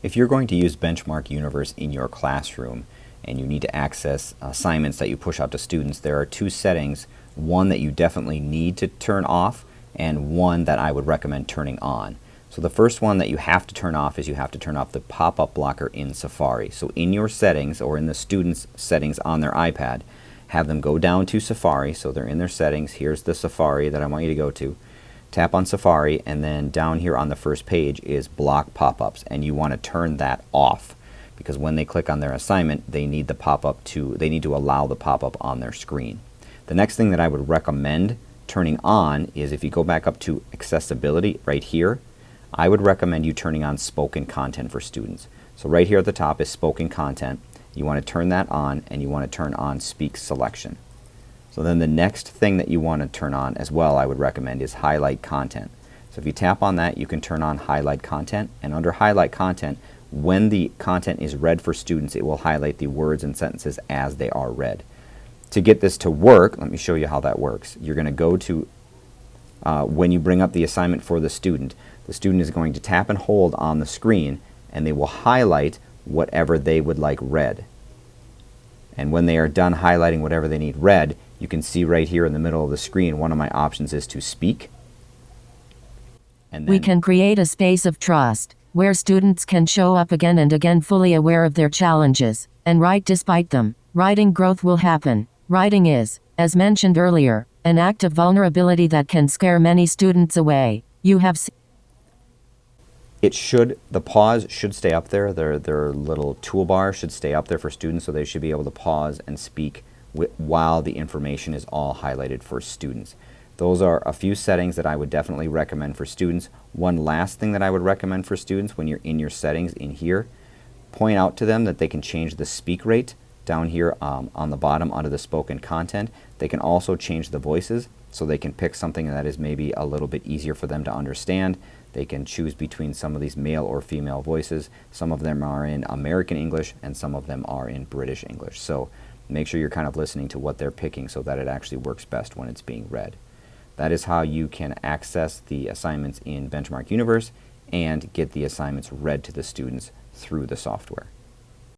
If you're going to use Benchmark Universe in your classroom and you need to access assignments that you push out to students, there are two settings, one that you definitely need to turn off and one that I would recommend turning on. So the first one that you have to turn off is you have to turn off the pop-up blocker in Safari. So in your settings, or in the students' settings on their iPad, have them go down to Safari. So they're in their settings. Here's the Safari that I want you to go to. Tap on Safari, and then down here on the first page is block pop-ups, and you want to turn that off because when they click on their assignment, they need to allow the pop-up on their screen. The next thing that I would recommend turning on is if you go back up to accessibility right here, I would recommend you turning on spoken content for students. So right here at the top is spoken content. You want to turn that on, and you want to turn on speak selection. So then the next thing that you want to turn on as well, I would recommend, is highlight content. So if you tap on that, you can turn on highlight content, and under highlight content, when the content is read for students, it will highlight the words and sentences as they are read. To get this to work, let me show you how that works. You're going to go to, when you bring up the assignment for the student is going to tap and hold on the screen, and they will highlight whatever they would like read. And when they are done highlighting whatever they need read, you can see right here in the middle of the screen, one of my options is to speak. And then we can create a space of trust, where students can show up again and again fully aware of their challenges, and write despite them. Writing growth will happen. Writing is, as mentioned earlier, an act of vulnerability that can scare many students away. You have the pause should stay up there. Their little toolbar should stay up there for students, so they should be able to pause and speak while the information is all highlighted for students. Those are a few settings that I would definitely recommend for students. One last thing that I would recommend for students when you're in your settings in here, point out to them that they can change the speak rate down here on the bottom under the spoken content. They can also change the voices, so they can pick something that is maybe a little bit easier for them to understand. They can choose between some of these male or female voices. Some of them are in American English and some of them are in British English. So make sure you're kind of listening to what they're picking so that it actually works best when it's being read. That is how you can access the assignments in Benchmark Universe and get the assignments read to the students through the software.